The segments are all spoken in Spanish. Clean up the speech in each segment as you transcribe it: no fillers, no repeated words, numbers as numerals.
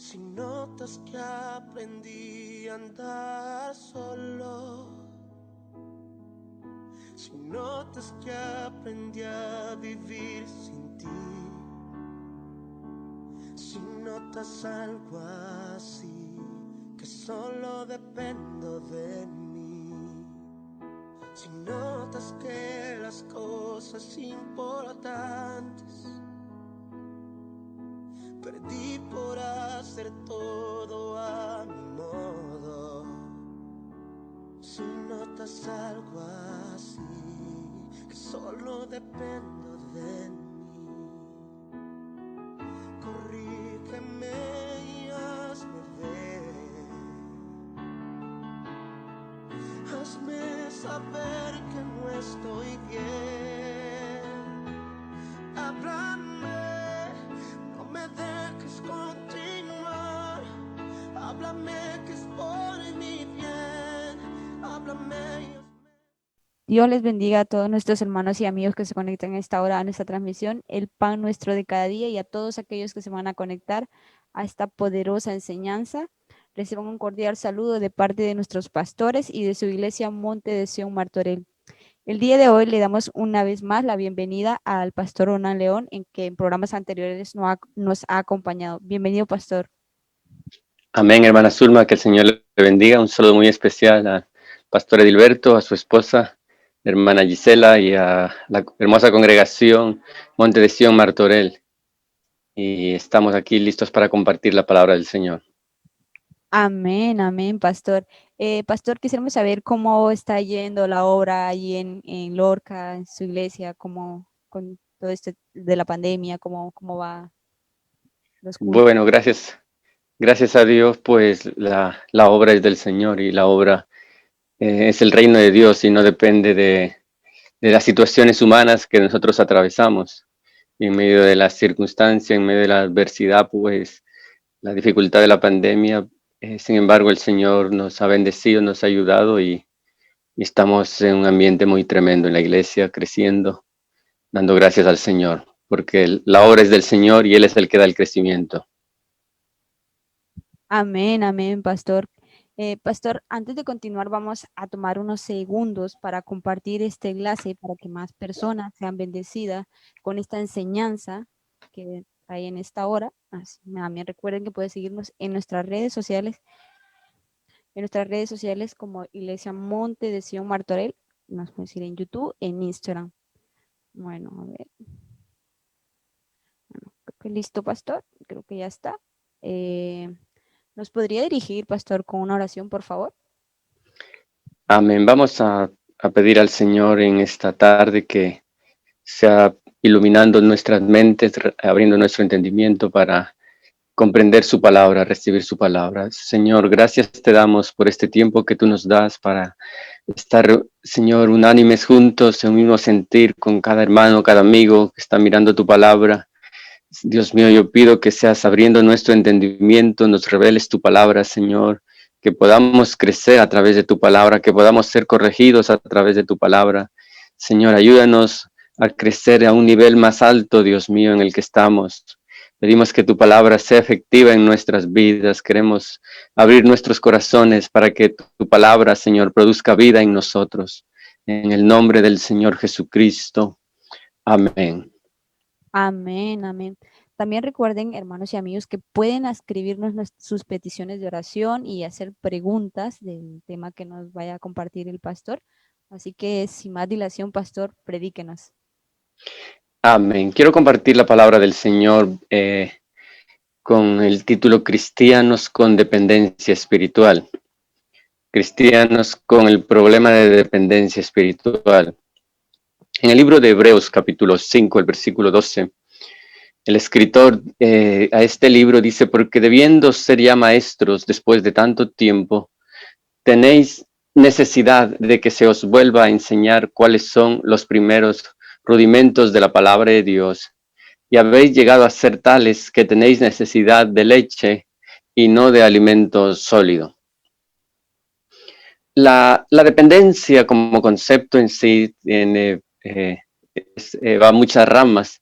Si notas que aprendí a andar solo, si notas que aprendí a vivir sin ti, si notas algo así, que solo dependo de mí, si notas que las cosas importantes perdí por hacer todo a mi modo, si notas algo así, que solo dependo de mí, corrígeme y hazme ver, hazme saber que no estoy bien, háblame. No me dejes continuar, háblame que es por mi bien, háblame. Dios les bendiga a todos nuestros hermanos y amigos que se conectan a esta hora a nuestra transmisión, el pan nuestro de cada día, y a todos aquellos que se van a conectar a esta poderosa enseñanza. Reciban un cordial saludo de parte de nuestros pastores y de su iglesia Monte de Sion Martorell. El día de hoy le damos una vez más la bienvenida al pastor Ronan León, en programas anteriores nos ha acompañado. Bienvenido, pastor. Amén, hermana Zulma, que el Señor le bendiga. Un saludo muy especial al pastor Edilberto, a su esposa, hermana Gisela, y a la hermosa congregación Monte de Sion Martorell. Y estamos aquí listos para compartir la palabra del Señor. Amén, amén, pastor. Pastor, quisiéramos saber cómo está yendo la obra allí en Lorca, en su iglesia, cómo con todo esto de la pandemia, cómo va los cultos. Bueno, gracias a Dios, pues la obra es del Señor y la obra es el reino de Dios y no depende de las situaciones humanas que nosotros atravesamos. En medio de la circunstancia, en medio de la adversidad, pues la dificultad de la pandemia, sin embargo, el Señor nos ha bendecido, nos ha ayudado y estamos en un ambiente muy tremendo en la iglesia, creciendo, dando gracias al Señor, porque la obra es del Señor y Él es el que da el crecimiento. Amén, amén, pastor. Pastor, antes de continuar, vamos a tomar unos segundos para compartir este enlace para que más personas sean bendecidas con esta enseñanza que hay en esta hora. También recuerden que pueden seguirnos en nuestras redes sociales como Iglesia Monte de Sion Martorell. Nos pueden seguir en YouTube, en Instagram. Bueno, a ver. Bueno, creo que listo, pastor. Creo que ya está. Eh, ¿Nos podría dirigir, pastor, con una oración, por favor? Amén. Vamos a pedir al Señor en esta tarde que sea iluminando nuestras mentes, abriendo nuestro entendimiento para comprender su palabra, recibir su palabra. Señor, gracias te damos por este tiempo que tú nos das para estar, Señor, unánimes juntos en un mismo sentir con cada hermano, cada amigo que está mirando tu palabra. Dios mío, yo pido que seas abriendo nuestro entendimiento, nos reveles tu palabra, Señor, que podamos crecer a través de tu palabra, que podamos ser corregidos a través de tu palabra. Señor, ayúdanos a crecer a un nivel más alto, Dios mío, en el que estamos. Pedimos que tu palabra sea efectiva en nuestras vidas. Queremos abrir nuestros corazones para que tu palabra, Señor, produzca vida en nosotros. En el nombre del Señor Jesucristo. Amén. Amén, amén. También recuerden, hermanos y amigos, que pueden escribirnos sus peticiones de oración y hacer preguntas del tema que nos vaya a compartir el pastor. Así que, sin más dilación, pastor, predíquenos. Amén. Quiero compartir la palabra del Señor con el título Cristianos con dependencia espiritual. Cristianos con el problema de dependencia espiritual. En el libro de Hebreos, capítulo 5, el versículo 12, el escritor a este libro dice, porque debiendo ser ya maestros después de tanto tiempo, tenéis necesidad de que se os vuelva a enseñar cuáles son los primeros rudimentos de la palabra de Dios. Y habéis llegado a ser tales que tenéis necesidad de leche y no de alimento sólido. La dependencia como concepto en sí va a muchas ramas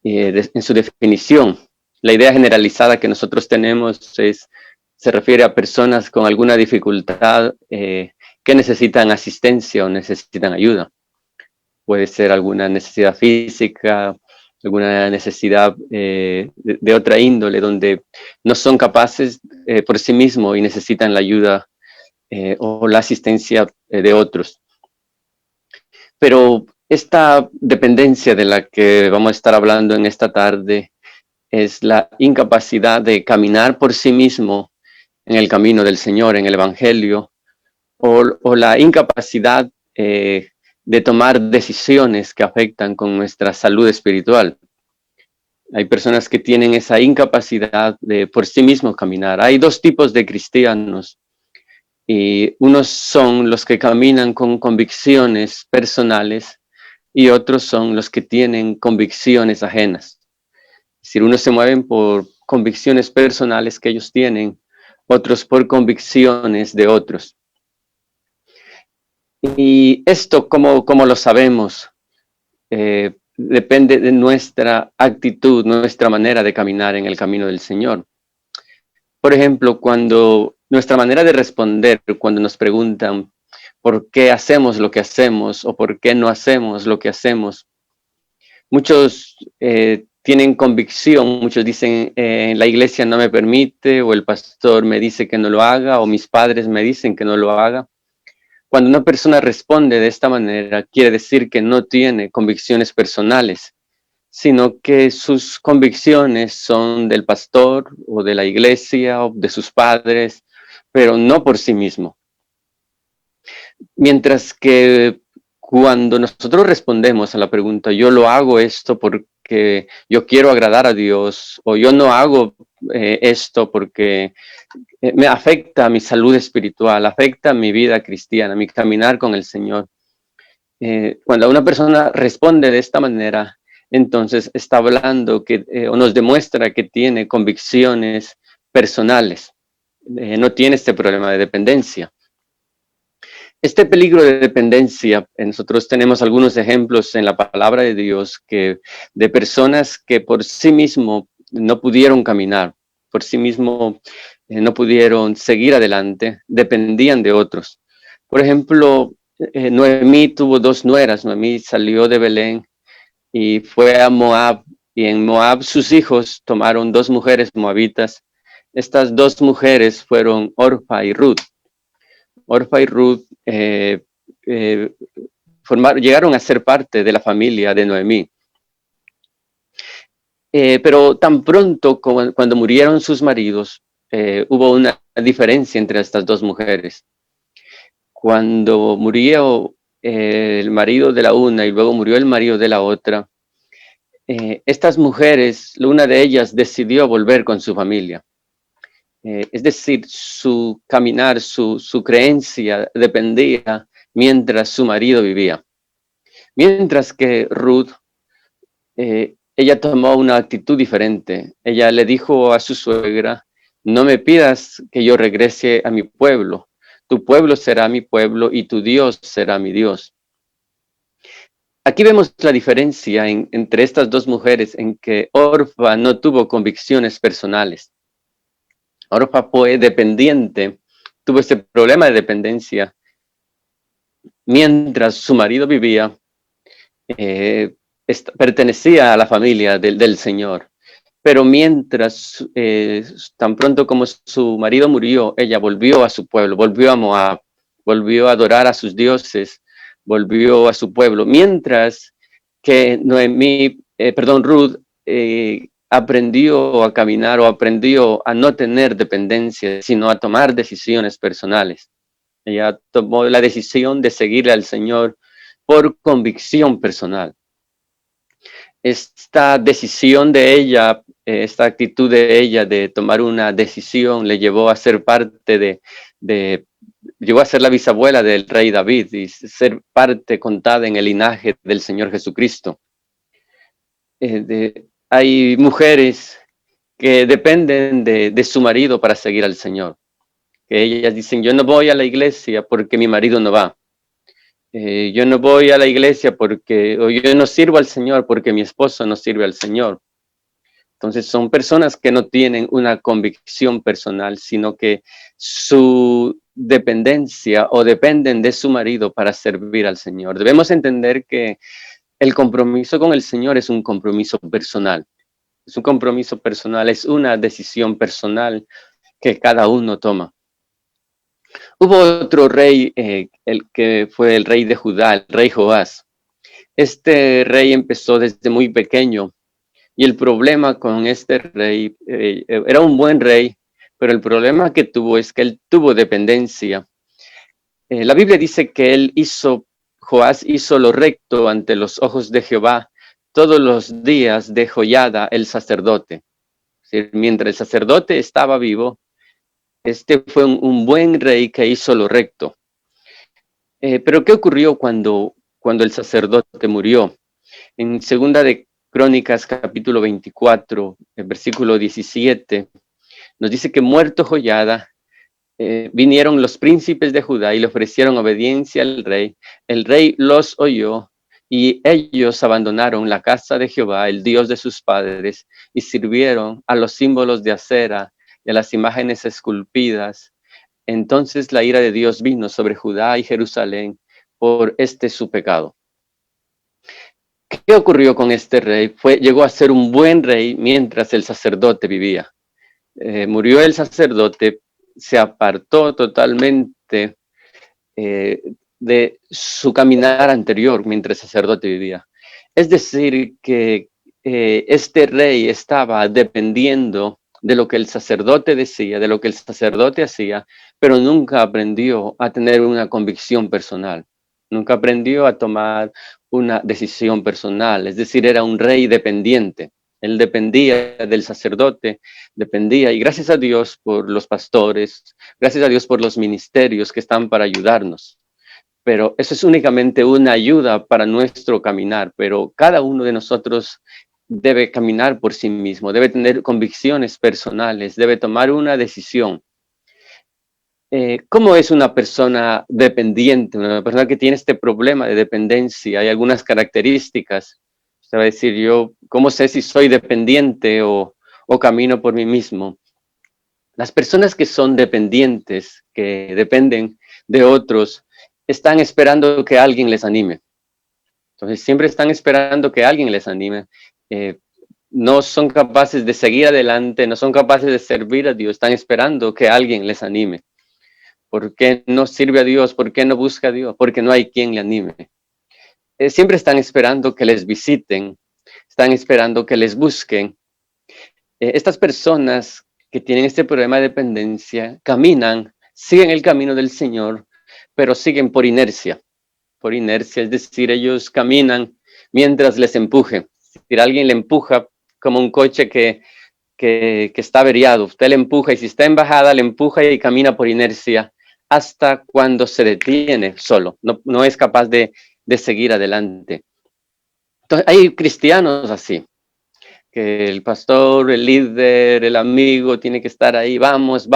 en su definición. la idea generalizada que nosotros tenemos se refiere a personas con alguna dificultad que necesitan asistencia o necesitan ayuda. Puede ser alguna necesidad física, alguna necesidad de otra índole, donde no son capaces por sí mismos y necesitan la ayuda o la asistencia de otros. Pero esta dependencia de la que vamos a estar hablando en esta tarde es la incapacidad de caminar por sí mismo en el camino del Señor, en el Evangelio, o la incapacidad de tomar decisiones que afectan con nuestra salud espiritual. Hay personas que tienen esa incapacidad de por sí mismos caminar. Hay dos tipos de cristianos, y unos son los que caminan con convicciones personales y otros son los que tienen convicciones ajenas. Es decir, unos se mueven por convicciones personales que ellos tienen, otros por convicciones de otros. Y esto, ¿cómo lo sabemos? Depende de nuestra actitud, nuestra manera de caminar en el camino del Señor. Por ejemplo, cuando nuestra manera de responder, cuando nos preguntan por qué hacemos lo que hacemos o por qué no hacemos lo que hacemos, muchos tienen convicción, muchos dicen, la iglesia no me permite, o el pastor me dice que no lo haga, o mis padres me dicen que no lo haga. Cuando una persona responde de esta manera, quiere decir que no tiene convicciones personales, sino que sus convicciones son del pastor o de la iglesia o de sus padres, pero no por sí mismo. Mientras que cuando nosotros respondemos a la pregunta, yo lo hago esto porque yo quiero agradar a Dios, o yo no hago esto porque me afecta a mi salud espiritual, afecta a mi vida cristiana, mi caminar con el Señor. Cuando una persona responde de esta manera, entonces está hablando o nos demuestra que tiene convicciones personales, no tiene este problema de dependencia. Este peligro de dependencia, nosotros tenemos algunos ejemplos en la palabra de Dios de personas que por sí mismo no pudieron caminar, por sí mismo no pudieron seguir adelante, dependían de otros. Por ejemplo, Noemí tuvo dos nueras. Noemí salió de Belén y fue a Moab, y en Moab sus hijos tomaron dos mujeres moabitas. Estas dos mujeres fueron Orfa y Ruth. Orfa y Ruth llegaron a ser parte de la familia de Noemí. Pero tan pronto cuando murieron sus maridos, hubo una diferencia entre estas dos mujeres. Cuando murió el marido de la una y luego murió el marido de la otra, estas mujeres, una de ellas decidió volver con su familia. Es decir, su caminar, su creencia dependía mientras su marido vivía. Mientras que Ruth, ella tomó una actitud diferente. Ella le dijo a su suegra, no me pidas que yo regrese a mi pueblo. Tu pueblo será mi pueblo y tu Dios será mi Dios. Aquí vemos la diferencia entre estas dos mujeres, en que Orfa no tuvo convicciones personales. Orfa fue dependiente, tuvo ese problema de dependencia. Mientras su marido vivía, pertenecía a la familia del Señor. Pero mientras, tan pronto como su marido murió, ella volvió a su pueblo, volvió a Moab, volvió a adorar a sus dioses, volvió a su pueblo. Mientras que Ruth aprendió a caminar, o aprendió a no tener dependencia, sino a tomar decisiones personales. Ella tomó la decisión de seguirle al Señor por convicción personal. Esta decisión de ella, esta actitud de ella de tomar una decisión, le llevó a ser parte llegó a ser la bisabuela del rey David y ser parte contada en el linaje del Señor Jesucristo. Hay mujeres que dependen de su marido para seguir al Señor. Que ellas dicen, yo no voy a la iglesia porque mi marido no va. Yo no voy a la iglesia o yo no sirvo al Señor porque mi esposo no sirve al Señor. Entonces son personas que no tienen una convicción personal, sino que su dependencia o dependen de su marido para servir al Señor. Debemos entender que el compromiso con el Señor es un compromiso personal. Es un compromiso personal, es una decisión personal que cada uno toma. Hubo otro rey, el que fue el rey de Judá, el rey Joás. Este rey empezó desde muy pequeño y el problema con este rey, era un buen rey, pero el problema que tuvo es que él tuvo dependencia. La Biblia dice que Joás hizo lo recto ante los ojos de Jehová todos los días de Joiada el sacerdote. Es decir, mientras el sacerdote estaba vivo, este fue un buen rey que hizo lo recto. Pero ¿qué ocurrió cuando el sacerdote murió? En segunda de Crónicas, capítulo 24, versículo 17, nos dice que muerto Joiada, vinieron los príncipes de Judá y le ofrecieron obediencia al rey. El rey los oyó y ellos abandonaron la casa de Jehová, el Dios de sus padres, y sirvieron a los símbolos de acera y a las imágenes esculpidas. Entonces la ira de Dios vino sobre Judá y Jerusalén por su pecado. ¿Qué ocurrió con este rey? Llegó a ser un buen rey mientras el sacerdote vivía. Murió el sacerdote, se apartó totalmente de su caminar anterior mientras el sacerdote vivía. Es decir, que este rey estaba dependiendo de lo que el sacerdote decía, de lo que el sacerdote hacía, pero nunca aprendió a tener una convicción personal. Nunca aprendió a tomar una decisión personal. Es decir, era un rey dependiente. Él dependía del sacerdote, dependía, y gracias a Dios por los pastores, gracias a Dios por los ministerios que están para ayudarnos. Pero eso es únicamente una ayuda para nuestro caminar, pero cada uno de nosotros debe caminar por sí mismo, debe tener convicciones personales, debe tomar una decisión. ¿Cómo es una persona dependiente, una persona que tiene este problema de dependencia? Hay algunas características. Usted va a decir, yo, ¿cómo sé si soy dependiente o camino por mí mismo? Las personas que son dependientes, que dependen de otros, están esperando que alguien les anime. Entonces, siempre están esperando que alguien les anime. No son capaces de seguir adelante, no son capaces de servir a Dios, están esperando que alguien les anime. ¿Por qué no sirve a Dios? ¿Por qué no busca a Dios? Porque no hay quien le anime. Siempre están esperando que les visiten, están esperando que les busquen. Estas personas que tienen este problema de dependencia caminan, siguen el camino del Señor, pero siguen por inercia, es decir, ellos caminan mientras les empuje. Es decir, alguien le empuja como un coche que está averiado, usted le empuja y si está en bajada le empuja y camina por inercia hasta cuando se detiene solo, no es capaz de seguir adelante. Entonces hay cristianos así, que el pastor, el líder, el amigo tiene que estar ahí, vamos,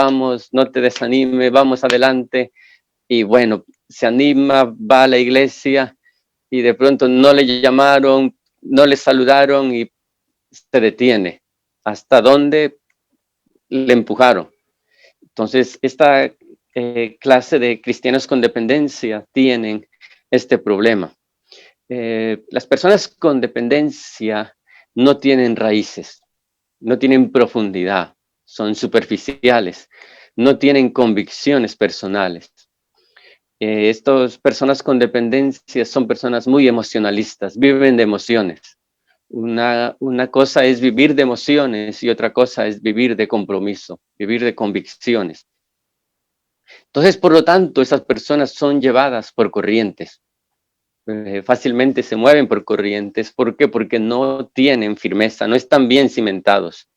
no te desanime, vamos adelante. Y bueno, se anima, va a la iglesia y de pronto no le llamaron, no le saludaron y se detiene. ¿Hasta dónde le empujaron? Entonces, esta clase de cristianos con dependencia tienen este problema. Las personas con dependencia no tienen raíces, no tienen profundidad, son superficiales, no tienen convicciones personales. Estas personas con dependencia son personas muy emocionalistas, viven de emociones. Una cosa es vivir de emociones y otra cosa es vivir de compromiso, vivir de convicciones. Entonces, por lo tanto, esas personas son llevadas por corrientes. Fácilmente se mueven por corrientes. ¿Por qué? Porque no tienen firmeza, no están bien cimentados.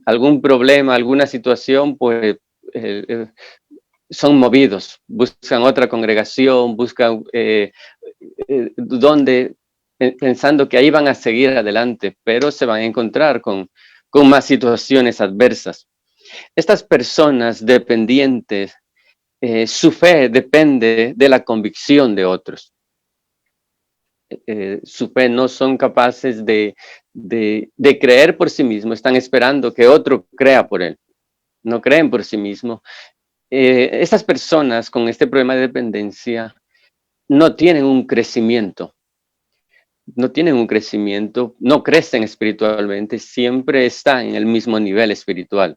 Algún problema, alguna situación, pues son movidos, buscan otra congregación, buscan pensando que ahí van a seguir adelante, pero se van a encontrar con más situaciones adversas. Estas personas dependientes, su fe depende de la convicción de otros. su fe, no son capaces de creer por sí mismos, están esperando que otro crea por él, no creen por sí mismos. Estas personas con este problema de dependencia no tienen un crecimiento, no crecen espiritualmente, siempre están en el mismo nivel espiritual.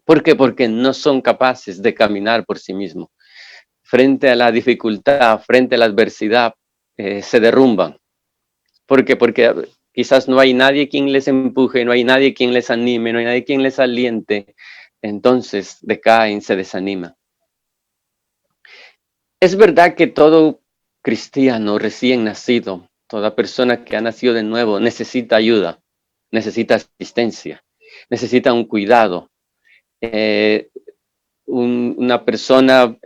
¿Por qué? Porque no son capaces de caminar por sí mismos. Frente a la dificultad, frente a la adversidad, se derrumban. ¿Por qué? Porque quizás no hay nadie quien les empuje, no hay nadie quien les anime, no hay nadie quien les aliente. Entonces decaen, se desaniman. Es verdad que todo cristiano recién nacido, toda persona que ha nacido de nuevo, necesita ayuda, necesita asistencia, necesita un cuidado. Una persona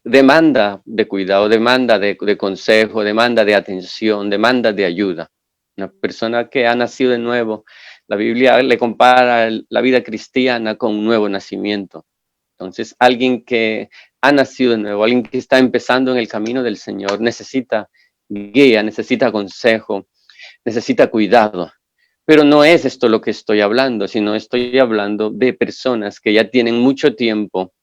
demanda de cuidado, demanda de consejo, demanda de atención, demanda de ayuda. Una persona que ha nacido de nuevo, la Biblia le compara la vida cristiana con un nuevo nacimiento. Entonces, alguien que ha nacido de nuevo, alguien que está empezando en el camino del Señor, necesita guía, necesita consejo, necesita cuidado. Pero no es esto lo que estoy hablando, sino estoy hablando de personas que ya tienen mucho tiempo,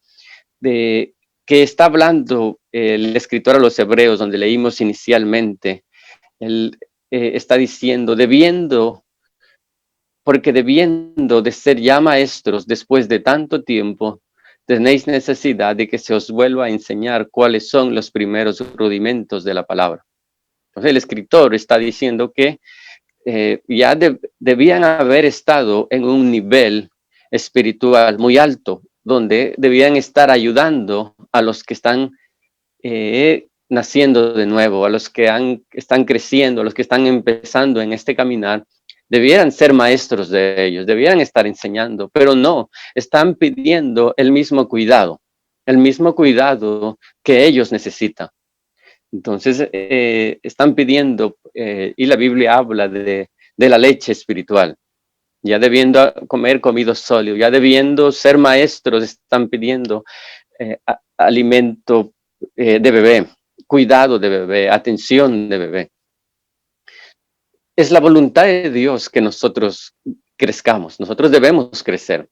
de que está hablando el escritor a los Hebreos, donde leímos inicialmente. Él está diciendo, porque debiendo de ser ya maestros después de tanto tiempo, tenéis necesidad de que se os vuelva a enseñar cuáles son los primeros rudimentos de la palabra. Entonces el escritor está diciendo que ya debían haber estado en un nivel espiritual muy alto, donde debían estar ayudando a los que están naciendo de nuevo, a los que están creciendo, a los que están empezando en este caminar. Debieran ser maestros de ellos, debieran estar enseñando, pero no, están pidiendo el mismo cuidado que ellos necesitan. Entonces, están pidiendo, y la Biblia habla de la leche espiritual, ya debiendo comer comido sólido, ya debiendo ser maestros, están pidiendo alimento de bebé, cuidado de bebé, atención de bebé. Es la voluntad de Dios que nosotros crezcamos, nosotros debemos crecer,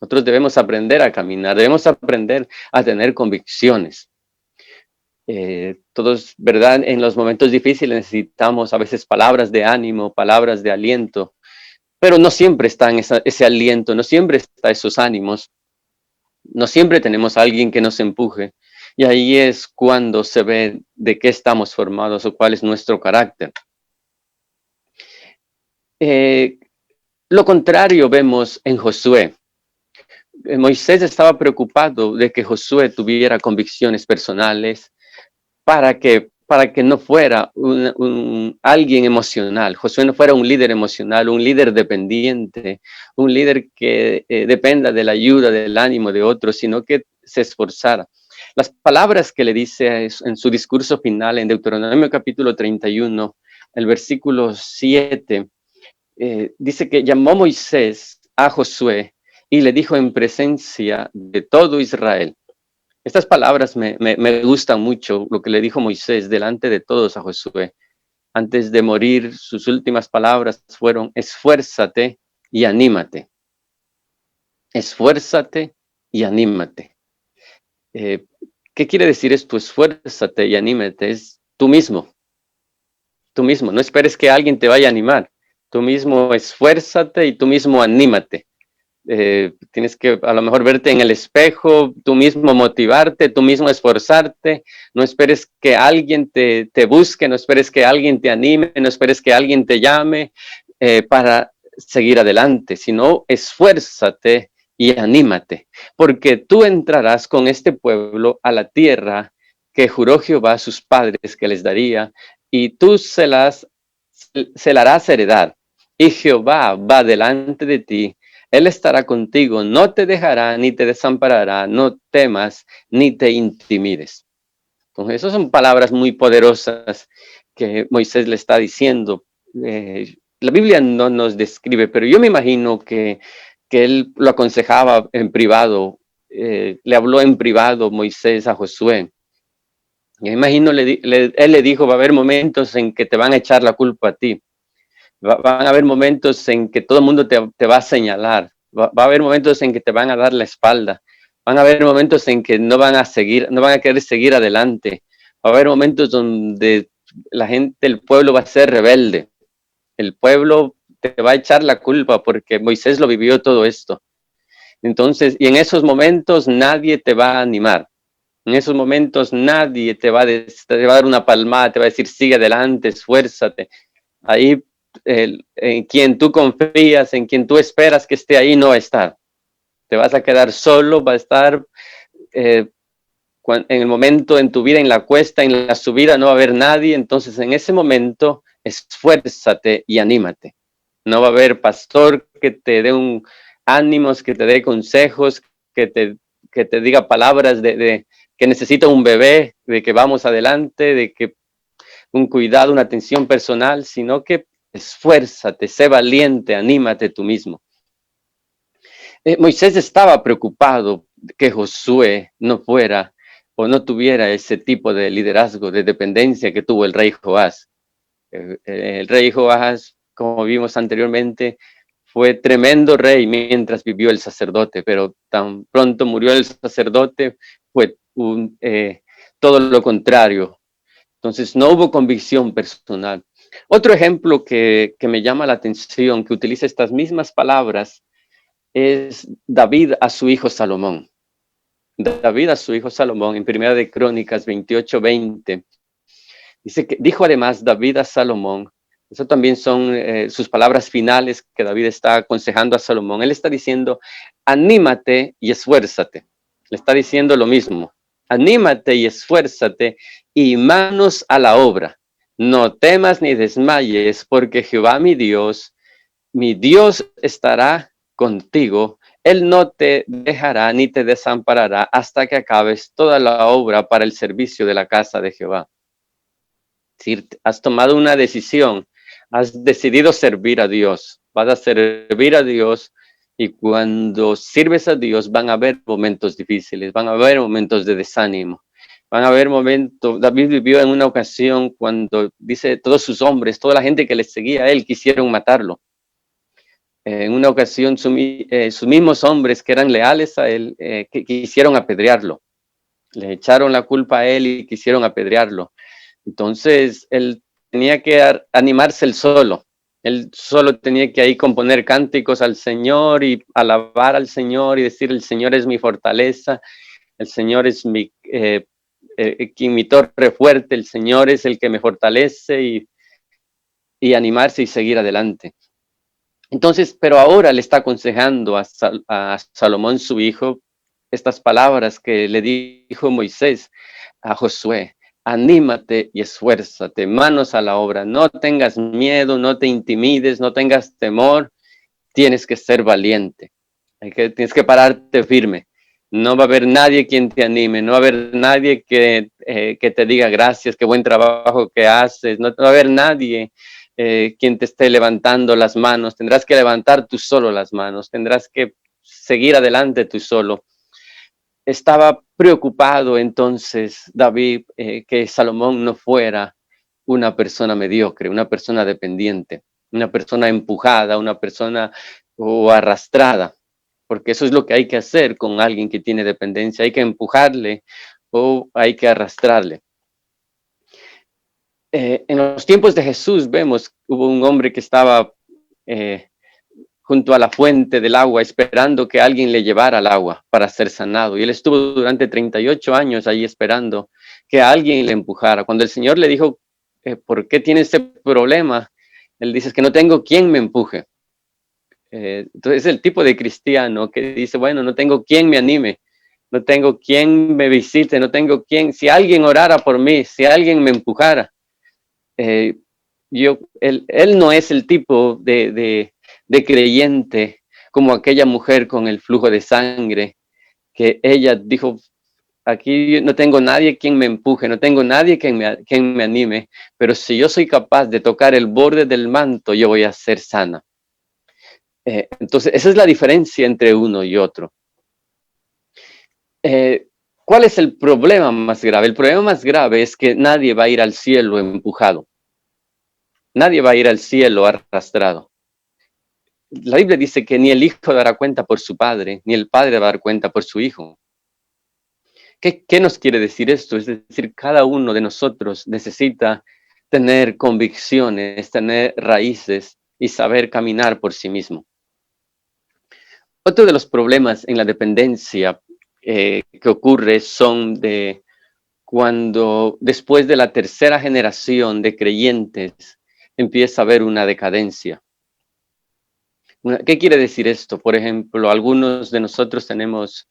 nosotros debemos aprender a caminar, debemos aprender a tener convicciones. Todos, ¿verdad? En los momentos difíciles necesitamos a veces palabras de ánimo, palabras de aliento, pero no siempre está en ese aliento, no siempre está esos ánimos, no siempre tenemos a alguien que nos empuje, y ahí es cuando se ve de qué estamos formados o cuál es nuestro carácter. Lo contrario vemos en Josué. Moisés estaba preocupado de que Josué tuviera convicciones personales para que no fuera alguien emocional. Josué no fuera un líder emocional, un líder dependiente, un líder que dependa de la ayuda, del ánimo de otros, sino que se esforzara. Las palabras que le dice en su discurso final en Deuteronomio capítulo 31, el versículo 7, dice que llamó Moisés a Josué y le dijo en presencia de todo Israel. Estas palabras me gustan mucho, lo que le dijo Moisés delante de todos a Josué. Antes de morir, sus últimas palabras fueron: esfuérzate y anímate. Esfuérzate y anímate. ¿Qué quiere decir esto? Esfuérzate y anímate. Es tú mismo. Tú mismo. No esperes que alguien te vaya a animar. Tú mismo esfuérzate y tú mismo anímate. Tienes que a lo mejor verte en el espejo, tú mismo motivarte, tú mismo esforzarte. No esperes que alguien te busque, no esperes que alguien te anime, no esperes que alguien te llame para seguir adelante, sino esfuérzate y anímate, porque tú entrarás con este pueblo a la tierra que juró Jehová a sus padres que les daría, y tú se la harás heredar, y Jehová va delante de ti. Él estará contigo, no te dejará ni te desamparará, no temas ni te intimides. Entonces, esas son palabras muy poderosas que Moisés le está diciendo. La Biblia no nos describe, pero yo me imagino que él lo aconsejaba en privado, le habló en privado Moisés a Josué. Yo imagino, él le dijo, va a haber momentos en que te van a echar la culpa a ti. Van a haber momentos en que todo el mundo te va a señalar. Va a haber momentos en que te van a dar la espalda. Van a haber momentos en que no van a querer seguir adelante. Va a haber momentos donde la gente, el pueblo va a ser rebelde. El pueblo te va a echar la culpa porque Moisés lo vivió todo esto. Entonces, y en esos momentos nadie te va a animar. En esos momentos nadie te va a dar una palmada, te va a decir, sigue adelante, esfuérzate. Ahí, en quien tú confías, en quien tú esperas que esté ahí, no va a estar. Te vas a quedar solo, va a estar en el momento en tu vida, en la cuesta, en la subida, no va a haber nadie. Entonces, en ese momento, esfuérzate y anímate. No va a haber pastor que te dé ánimos, que te dé consejos, que te diga palabras de que necesita un bebé, de que vamos adelante, de que un cuidado, una atención personal, sino que esfuérzate, sé valiente, anímate tú mismo. Moisés estaba preocupado que Josué no fuera o no tuviera ese tipo de liderazgo, de dependencia que tuvo el rey Joás. El rey Joás, como vimos anteriormente, fue tremendo rey mientras vivió el sacerdote, pero tan pronto murió el sacerdote, fue todo lo contrario. Entonces no hubo convicción personal. Otro ejemplo que me llama la atención, que utiliza estas mismas palabras, es David a su hijo Salomón. David a su hijo Salomón, en Primera de Crónicas 28:20, dice que dijo además David a Salomón, eso también son sus palabras finales que David está aconsejando a Salomón. Él está diciendo, anímate y esfuérzate. Le está diciendo lo mismo, anímate y esfuérzate y manos a la obra. No temas ni desmayes, porque Jehová mi Dios estará contigo. Él no te dejará ni te desamparará hasta que acabes toda la obra para el servicio de la casa de Jehová. Es decir, has tomado una decisión, has decidido servir a Dios, vas a servir a Dios, y cuando sirves a Dios van a haber momentos difíciles, van a haber momentos de desánimo, van a haber momentos. David vivió en una ocasión cuando dice todos sus hombres, toda la gente que le seguía a él quisieron matarlo. En una ocasión sus mismos hombres que eran leales a él que quisieron apedrearlo, le echaron la culpa a él y quisieron apedrearlo. Entonces él tenía que animarse él solo. Él solo tenía que ahí componer cánticos al Señor y alabar al Señor y decir, el Señor es mi fortaleza, el Señor es mi torre fuerte, el Señor es el que me fortalece, y animarse y seguir adelante. Entonces, pero ahora le está aconsejando a Salomón, su hijo, estas palabras que le dijo Moisés a Josué. Anímate y esfuérzate, manos a la obra, no tengas miedo, no te intimides, no tengas temor, tienes que ser valiente, tienes que pararte firme. No va a haber nadie quien te anime, no va a haber nadie que te diga gracias, qué buen trabajo que haces, no va a haber nadie quien te esté levantando las manos, tendrás que levantar tú solo las manos, tendrás que seguir adelante tú solo. Estaba preocupado entonces David que Salomón no fuera una persona mediocre, una persona dependiente, una persona empujada, una persona o arrastrada, porque eso es lo que hay que hacer con alguien que tiene dependencia, hay que empujarle o hay que arrastrarle. En los tiempos de Jesús vemos, hubo un hombre que estaba junto a la fuente del agua, esperando que alguien le llevara el agua para ser sanado. Y él estuvo durante 38 años ahí esperando que alguien le empujara. Cuando el Señor le dijo, ¿por qué tiene ese problema? Él dice, es que no tengo quien me empuje. Entonces es el tipo de cristiano que dice, bueno, no tengo quien me anime, no tengo quien me visite, no tengo quien, si alguien orara por mí, si alguien me empujara. Él no es el tipo de creyente como aquella mujer con el flujo de sangre, que ella dijo, aquí no tengo nadie quien me empuje, no tengo nadie quien me anime, pero si yo soy capaz de tocar el borde del manto, yo voy a ser sana. Entonces, esa es la diferencia entre uno y otro. ¿Cuál es el problema más grave? El problema más grave es que nadie va a ir al cielo empujado. Nadie va a ir al cielo arrastrado. La Biblia dice que ni el hijo dará cuenta por su padre, ni el padre va a dar cuenta por su hijo. ¿Qué nos quiere decir esto? Es decir, cada uno de nosotros necesita tener convicciones, tener raíces y saber caminar por sí mismo. Otro de los problemas en la dependencia que ocurre son de cuando después de la tercera generación de creyentes empieza a haber una decadencia. ¿Qué quiere decir esto? Por ejemplo, algunos de nosotros tenemos,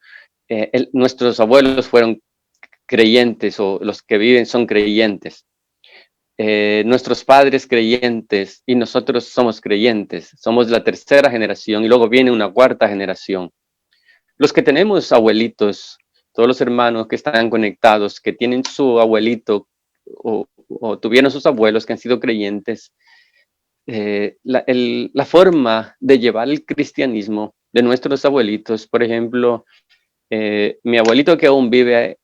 nuestros abuelos fueron creyentes o los que viven son creyentes. Nuestros padres creyentes y nosotros somos creyentes. Somos la tercera generación y luego viene una cuarta generación. Los que tenemos abuelitos, todos los hermanos que están conectados, que tienen su abuelito o tuvieron sus abuelos que han sido creyentes, la forma de llevar el cristianismo de nuestros abuelitos, por ejemplo, mi abuelito que aún vive,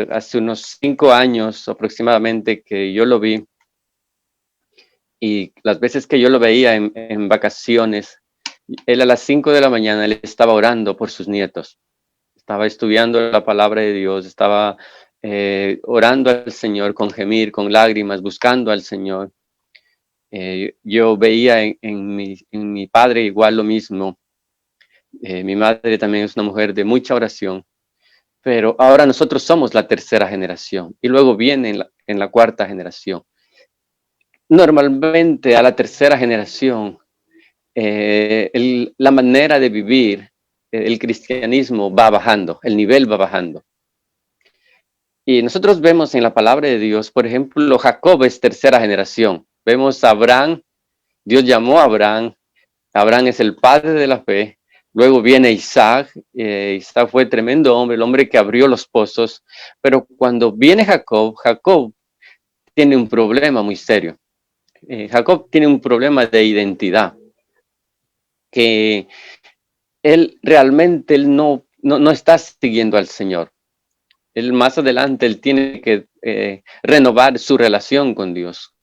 hace unos 5 años aproximadamente que yo lo vi, y las veces que yo lo veía en vacaciones, él a las 5 de la mañana él estaba orando por sus nietos, estaba estudiando la palabra de Dios, estaba orando al Señor con gemir, con lágrimas, buscando al Señor. Yo veía en mi padre igual lo mismo. Mi madre también es una mujer de mucha oración, pero ahora nosotros somos la tercera generación y luego viene en la cuarta generación. Normalmente a la tercera generación, la manera de vivir, el cristianismo va bajando, el nivel va bajando. Y nosotros vemos en la palabra de Dios, por ejemplo, Jacob es tercera generación. Vemos a Abraham, Dios llamó a Abraham, Abraham es el padre de la fe. Luego viene Isaac, Isaac fue tremendo hombre, el hombre que abrió los pozos. Pero cuando viene Jacob, Jacob tiene un problema muy serio. Jacob tiene un problema de identidad, que él realmente no está siguiendo al Señor. Él más adelante él tiene que renovar su relación con Dios.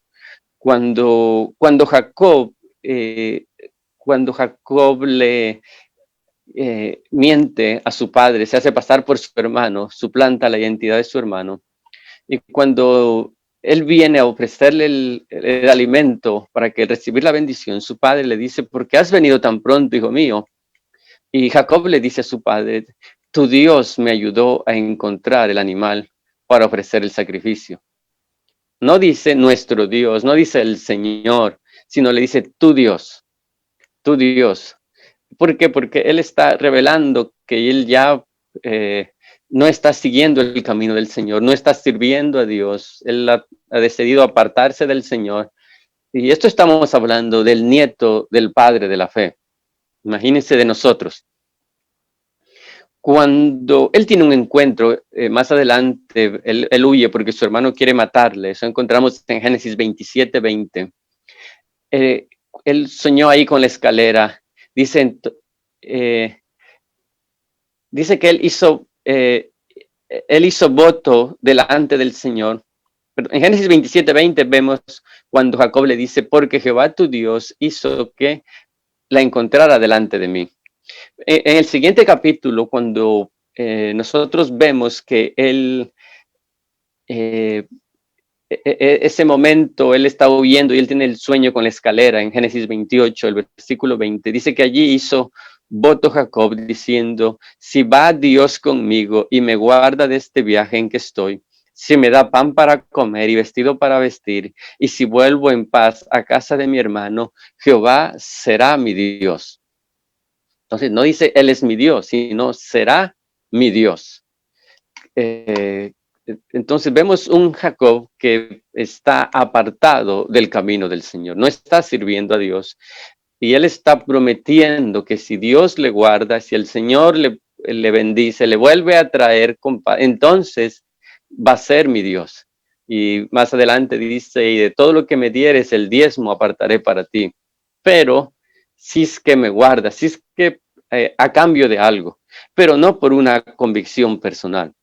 Cuando Jacob le miente a su padre, se hace pasar por su hermano, suplanta la identidad de su hermano, y cuando él viene a ofrecerle el alimento para que recibir la bendición, su padre le dice: ¿por qué has venido tan pronto, hijo mío? Y Jacob le dice a su padre: tu Dios me ayudó a encontrar el animal para ofrecer el sacrificio. No dice nuestro Dios, no dice el Señor, sino le dice tu Dios, tu Dios. ¿Por qué? Porque él está revelando que él ya no está siguiendo el camino del Señor, no está sirviendo a Dios. Él ha decidido apartarse del Señor. Y esto estamos hablando del nieto del padre de la fe. Imagínense de nosotros. Cuando él tiene un encuentro, más adelante, él huye porque su hermano quiere matarle. Eso encontramos en Génesis 27:20. Él soñó ahí con la escalera. Dice que él hizo voto delante del Señor. Pero en Génesis 27:20 vemos cuando Jacob le dice: porque Jehová tu Dios hizo que la encontrara delante de mí. En el siguiente capítulo, cuando nosotros vemos que él, ese momento, él está huyendo y él tiene el sueño con la escalera, en Génesis 28, el versículo 20, dice que allí hizo voto Jacob diciendo: si va Dios conmigo y me guarda de este viaje en que estoy, si me da pan para comer y vestido para vestir, y si vuelvo en paz a casa de mi hermano, Jehová será mi Dios. Entonces no dice él es mi Dios, sino será mi Dios. Entonces vemos un Jacob que está apartado del camino del Señor, no está sirviendo a Dios. Y él está prometiendo que si Dios le guarda, si el Señor le bendice, le vuelve a traer, entonces va a ser mi Dios. Y más adelante dice: y de todo lo que me dieres, el diezmo apartaré para ti. Pero si es que me guarda, si es que a cambio de algo. pero no por una convicción personal.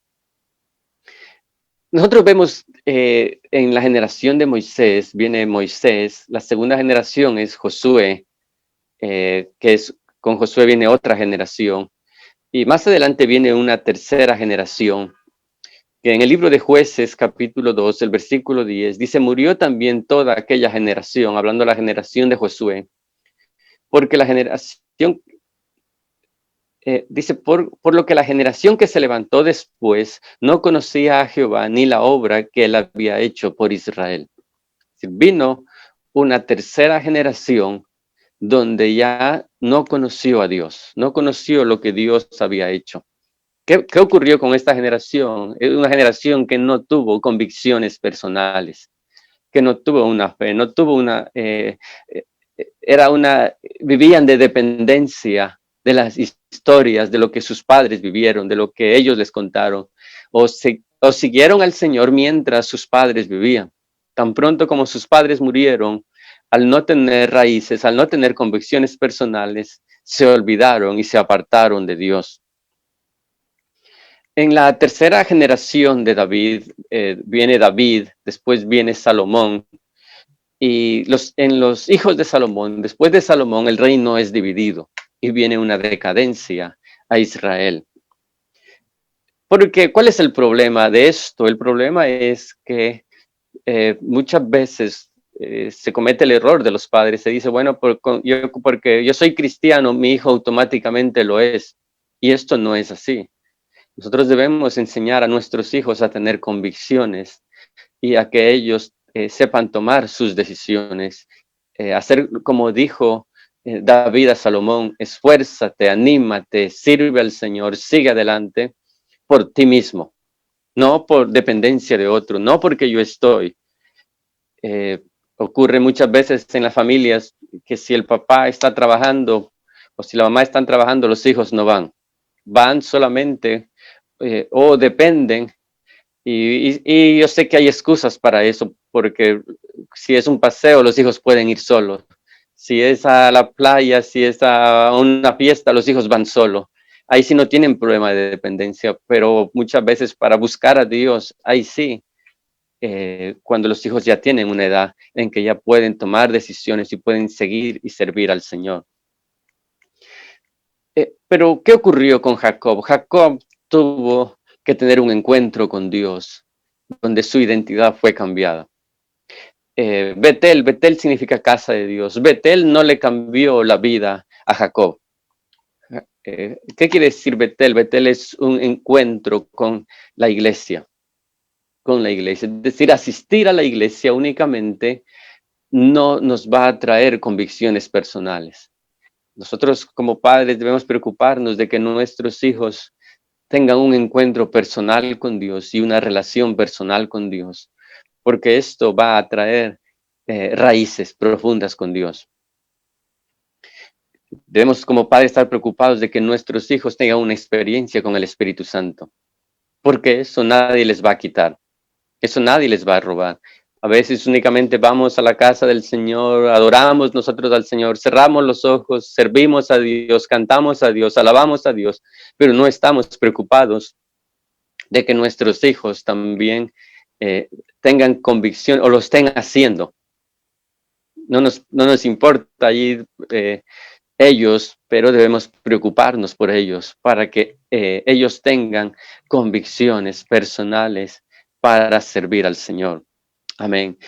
Nosotros vemos en la generación de Moisés, viene Moisés, la segunda generación es Josué, con Josué viene otra generación, y más adelante viene una tercera generación, que en el libro de Jueces, capítulo 2, el versículo 10, dice, murió también toda aquella generación, hablando de la generación de Josué, porque la generación, dice, por lo que la generación que se levantó después no conocía a Jehová ni la obra que él había hecho por Israel. Vino una tercera generación donde ya no conoció a Dios, no conoció lo que Dios había hecho. ¿Qué ocurrió con esta generación? Es una generación que no tuvo convicciones personales, que no tuvo una fe, no tuvo vivían de dependencia de las historias, de lo que sus padres vivieron, de lo que ellos les contaron, o siguieron al Señor mientras sus padres vivían. Tan pronto como sus padres murieron, al no tener raíces, al no tener convicciones personales, se olvidaron y se apartaron de Dios. En la tercera generación de David, viene David, después viene Salomón, y en los hijos de Salomón, después de Salomón, el reino es dividido y viene una decadencia a Israel. Porque, ¿cuál es el problema de esto? El problema es que muchas veces se comete el error de los padres. Se dice, bueno, porque yo soy cristiano, mi hijo automáticamente lo es. Y esto no es así. Nosotros debemos enseñar a nuestros hijos a tener convicciones y a que ellos sepan tomar sus decisiones. Hacer como dijo David a Salomón, esfuérzate, anímate, sirve al Señor, sigue adelante por ti mismo, no por dependencia de otro, no porque yo estoy. Ocurre muchas veces en las familias que si el papá está trabajando o si la mamá están trabajando, los hijos no van. Van solamente o dependen. Y yo sé que hay excusas para eso, porque si es un paseo, los hijos pueden ir solos. Si es a la playa, si es a una fiesta, los hijos van solos. Ahí sí no tienen problema de dependencia, pero muchas veces para buscar a Dios, ahí sí, cuando los hijos ya tienen una edad en que ya pueden tomar decisiones y pueden seguir y servir al Señor. Pero, ¿qué ocurrió con Jacob? Jacob tuvo que tener un encuentro con Dios, donde su identidad fue cambiada. Betel significa casa de Dios. Betel no le cambió la vida a Jacob. ¿Qué quiere decir Betel? Betel es un encuentro con la iglesia. Es decir, asistir a la iglesia únicamente no nos va a traer convicciones personales. Nosotros como padres debemos preocuparnos de que nuestros hijos tengan un encuentro personal con Dios y una relación personal con Dios, porque esto va a traer raíces profundas con Dios. Debemos como padres estar preocupados de que nuestros hijos tengan una experiencia con el Espíritu Santo, porque eso nadie les va a quitar, eso nadie les va a robar. A veces únicamente vamos a la casa del Señor, adoramos nosotros al Señor, cerramos los ojos, servimos a Dios, cantamos a Dios, alabamos a Dios, pero no estamos preocupados de que nuestros hijos también tengan convicción o lo estén haciendo. No nos importa allí ellos, pero debemos preocuparnos por ellos para que ellos tengan convicciones personales para servir al Señor. Amén.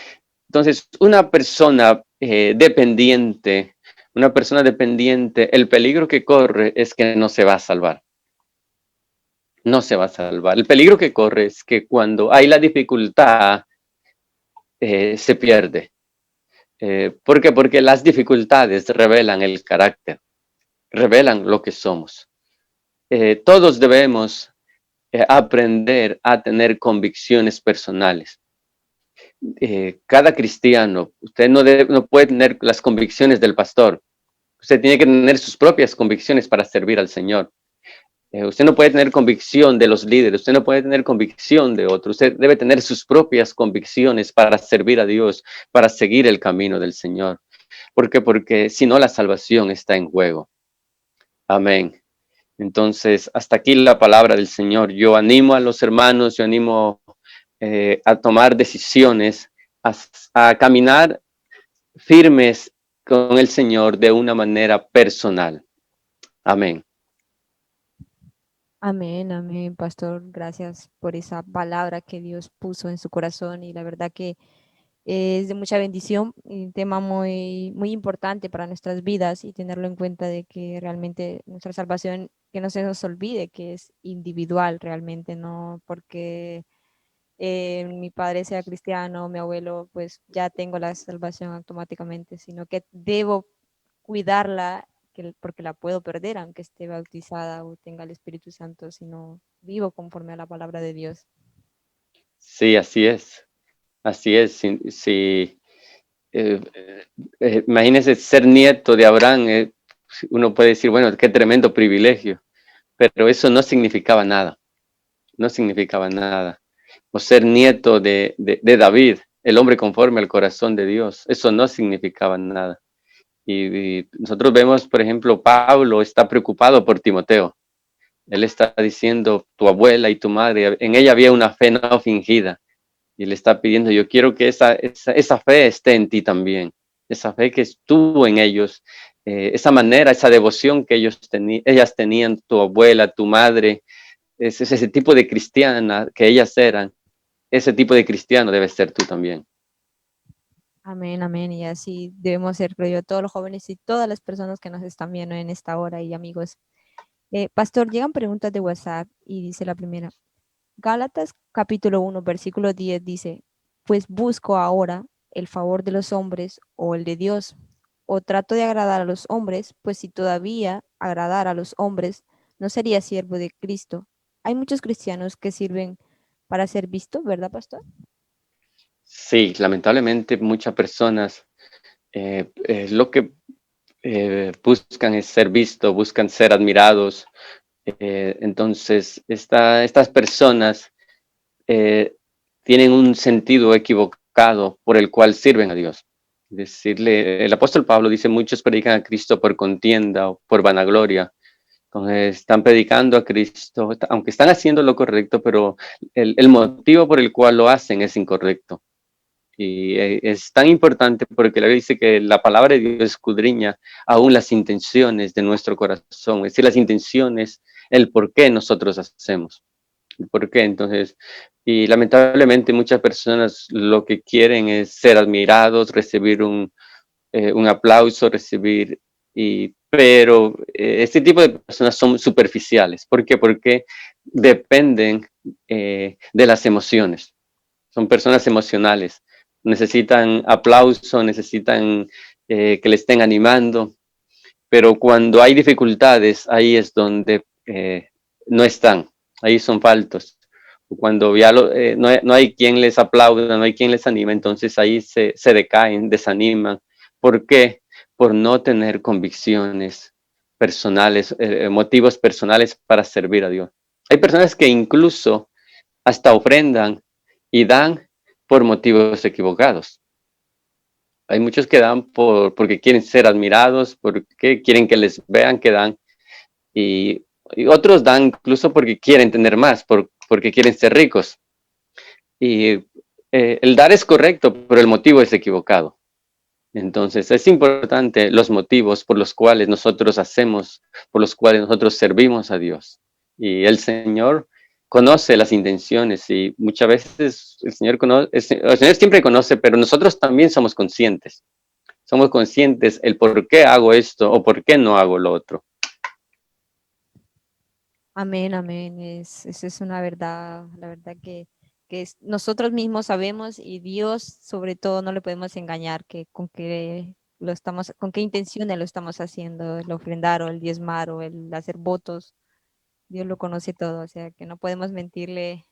Entonces, una persona dependiente, el peligro que corre es que no se va a salvar. No se va a salvar. El peligro que corre es que cuando hay la dificultad, se pierde. ¿Por qué? Porque las dificultades revelan el carácter, revelan lo que somos. Todos debemos aprender a tener convicciones personales. Cada cristiano, usted no puede tener las convicciones del pastor. Usted tiene que tener sus propias convicciones para servir al Señor. Usted no puede tener convicción de los líderes, usted no puede tener convicción de otros, usted debe tener sus propias convicciones para servir a Dios, para seguir el camino del Señor. ¿Por qué? Porque si no, la salvación está en juego. Amén. Entonces, hasta aquí la palabra del Señor. Yo animo a los hermanos, yo animo a tomar decisiones, a caminar firmes con el Señor de una manera personal. Amén. Amén, amén, pastor. Gracias por esa palabra que Dios puso en su corazón y la verdad que es de mucha bendición y un tema muy, muy importante para nuestras vidas y tenerlo en cuenta de que realmente nuestra salvación, que no se nos olvide que es individual realmente, no porque mi padre sea cristiano, mi abuelo, pues ya tengo la salvación automáticamente, sino que debo cuidarla porque la puedo perder aunque esté bautizada o tenga el Espíritu Santo, si no vivo conforme a la palabra de Dios. Sí, así es. Así es. Eh, Imagínese ser nieto de Abraham. Uno puede decir, bueno, qué tremendo privilegio, pero eso no significaba nada. No significaba nada. O ser nieto de David, el hombre conforme al corazón de Dios, eso no significaba nada. Y nosotros vemos, por ejemplo, Pablo está preocupado por Timoteo. Él está diciendo, tu abuela y tu madre, en ella había una fe no fingida. Y le está pidiendo, yo quiero que esa fe esté en ti también. Esa fe que estuvo en ellos, esa manera, esa devoción que ellas tenían, tu abuela, tu madre, es ese tipo de cristiana que ellas eran. Ese tipo de cristiano debe ser tú también. Amén, amén. Y así debemos ser, creo yo, todos los jóvenes y todas las personas que nos están viendo en esta hora y amigos. Pastor, llegan preguntas de WhatsApp y dice la primera. Gálatas capítulo 1 versículo 10 dice, pues busco ahora el favor de los hombres o el de Dios, o trato de agradar a los hombres, pues si todavía agradar a los hombres, no sería siervo de Cristo. Hay muchos cristianos que sirven para ser vistos, ¿verdad, pastor? Sí, lamentablemente muchas personas lo que buscan es ser vistos, buscan ser admirados. Entonces, estas personas eh, tienen un sentido equivocado por el cual sirven a Dios. Decirle, el apóstol Pablo dice, muchos predican a Cristo por contienda o por vanagloria. Entonces, están predicando a Cristo, aunque están haciendo lo correcto, pero el motivo por el cual lo hacen es incorrecto. Y es tan importante porque la Biblia dice que la palabra de Dios escudriña aún las intenciones de nuestro corazón, es decir, las intenciones, el por qué nosotros hacemos. El por qué. Entonces, y lamentablemente muchas personas lo que quieren es ser admirados, recibir un aplauso, pero este tipo de personas son superficiales. ¿Por qué? Porque dependen de las emociones. Son personas emocionales, necesitan aplauso, necesitan que le estén animando, pero cuando hay dificultades, ahí es donde no están, ahí son faltos. Cuando ya no hay quien les aplauda, no hay quien les anime, entonces ahí se decaen, desaniman. ¿Por qué? Por no tener convicciones personales, motivos personales para servir a Dios. Hay personas que incluso hasta ofrendan y dan por motivos equivocados. Hay muchos que dan porque quieren ser admirados, porque quieren que les vean que dan, y otros dan incluso porque quieren tener más, porque quieren ser ricos. Y el dar es correcto, pero el motivo es equivocado. Entonces es importante los motivos por los cuales nosotros hacemos, por los cuales nosotros servimos a Dios. Y el Señor conoce las intenciones y muchas veces el Señor siempre conoce, pero nosotros también somos conscientes. Somos conscientes el por qué hago esto o por qué no hago lo otro. Amén, amén. Esa es una verdad, la verdad nosotros mismos sabemos y Dios sobre todo no le podemos engañar que con qué lo estamos, con qué intenciones lo estamos haciendo, el ofrendar o el diezmar o el hacer votos. Dios lo conoce todo, o sea que no podemos mentirle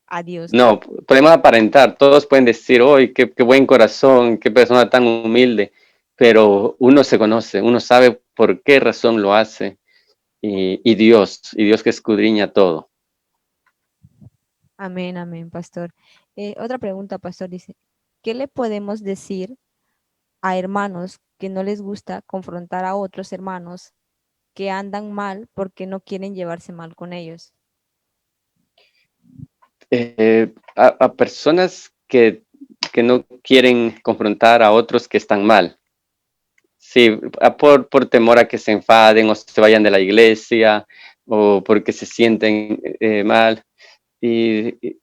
a Dios. No, podemos aparentar, todos pueden decir, hoy qué buen corazón, qué persona tan humilde, pero uno se conoce, uno sabe por qué razón lo hace y Dios que escudriña todo. Amén, amén, pastor. Otra pregunta, pastor, dice, ¿qué le podemos decir a hermanos que no les gusta confrontar a otros hermanos que andan mal porque no quieren llevarse mal con ellos. A personas que no quieren confrontar a otros que están mal. Sí, por temor a que se enfaden o se vayan de la iglesia o porque se sienten mal. Y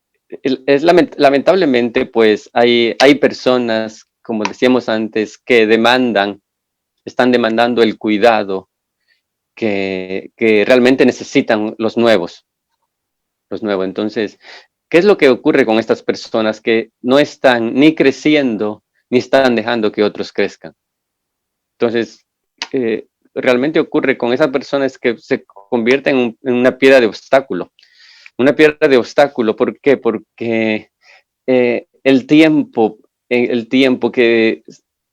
lamentablemente, pues hay personas, como decíamos antes, que están demandando el cuidado que realmente necesitan los nuevos. Entonces, ¿qué es lo que ocurre con estas personas que no están ni creciendo ni están dejando que otros crezcan? Entonces, realmente ocurre con esas personas que se convierten en una piedra de obstáculo. Una piedra de obstáculo, ¿por qué? Porque el tiempo que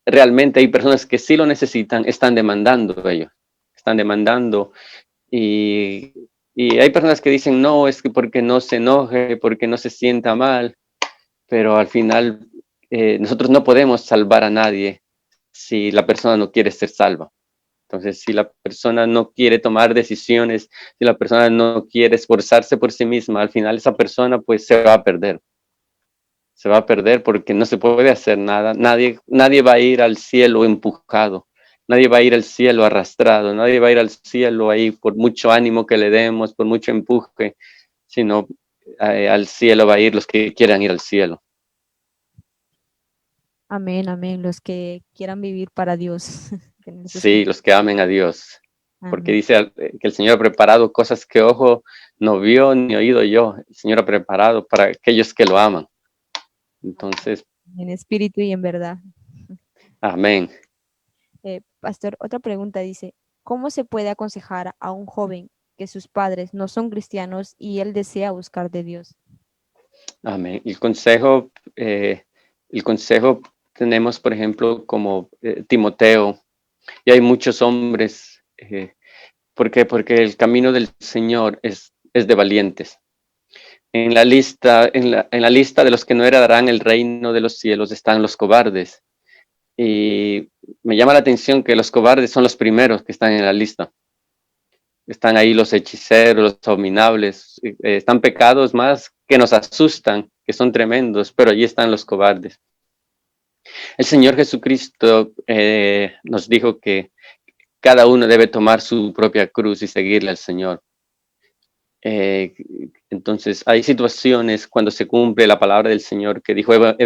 realmente hay personas que sí lo necesitan, están demandando ellos. Están demandando y, y hay personas que dicen, no, es que porque no se enoje, porque no se sienta mal, pero al final nosotros no podemos salvar a nadie si la persona no quiere ser salva. Entonces, si la persona no quiere tomar decisiones, si la persona no quiere esforzarse por sí misma, al final esa persona pues se va a perder. Se va a perder porque no se puede hacer nada. Nadie va a ir al cielo empujado. Nadie va a ir al cielo arrastrado. Nadie va a ir al cielo ahí por mucho ánimo que le demos, por mucho empuje, sino al cielo va a ir los que quieran ir al cielo. Amén, amén. Los que quieran vivir para Dios. Sí, los que amen a Dios. Porque Amén. dice que el Señor ha preparado cosas que ojo no vio ni oído yo. El Señor ha preparado para aquellos que lo aman. Entonces, En espíritu y en verdad. amén. Pastor, otra pregunta dice, ¿cómo se puede aconsejar a un joven que sus padres no son cristianos y él desea buscar de Dios? Amén. El consejo tenemos, por ejemplo, como Timoteo, y hay muchos hombres. ¿Por qué? Porque el camino del Señor es de valientes. En la lista de los que no heredarán el reino de los cielos están los cobardes. Y me llama la atención que los cobardes son los primeros que están en la lista. Están ahí los hechiceros, los abominables. Están pecados más que nos asustan, que son tremendos, pero allí están los cobardes. El Señor Jesucristo nos dijo que cada uno debe tomar su propia cruz y seguirle al Señor. Entonces hay situaciones cuando se cumple la palabra del Señor que dijo, no he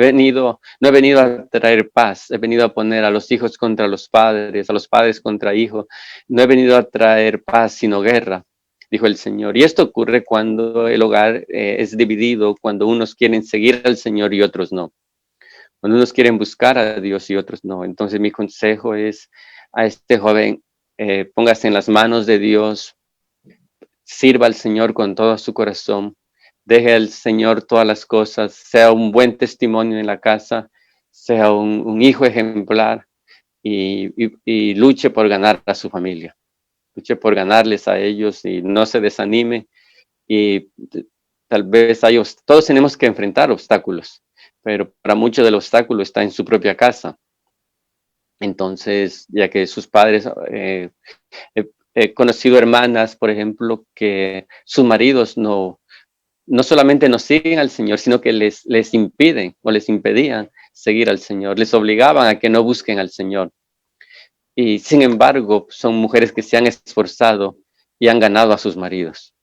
venido a traer paz, he venido a poner a los hijos contra los padres, a los padres contra hijos, no he venido a traer paz sino guerra, dijo el Señor. Y esto ocurre cuando el hogar es dividido, cuando unos quieren seguir al Señor y otros no, cuando unos quieren buscar a Dios y otros no. Entonces mi consejo es a este joven, póngase en las manos de Dios, sirva al Señor con todo su corazón, deje al Señor todas las cosas, sea un buen testimonio en la casa, sea un hijo ejemplar y luche por ganar a su familia, luche por ganarles a ellos y no se desanime. Y tal vez todos tenemos que enfrentar obstáculos, pero para muchos del obstáculo está en su propia casa. Entonces, ya que sus padres he conocido hermanas, por ejemplo, que sus maridos no solamente no siguen al Señor, sino que les impiden o les impedían seguir al Señor, les obligaban a que no busquen al Señor. Y sin embargo, son mujeres que se han esforzado y han ganado a sus maridos.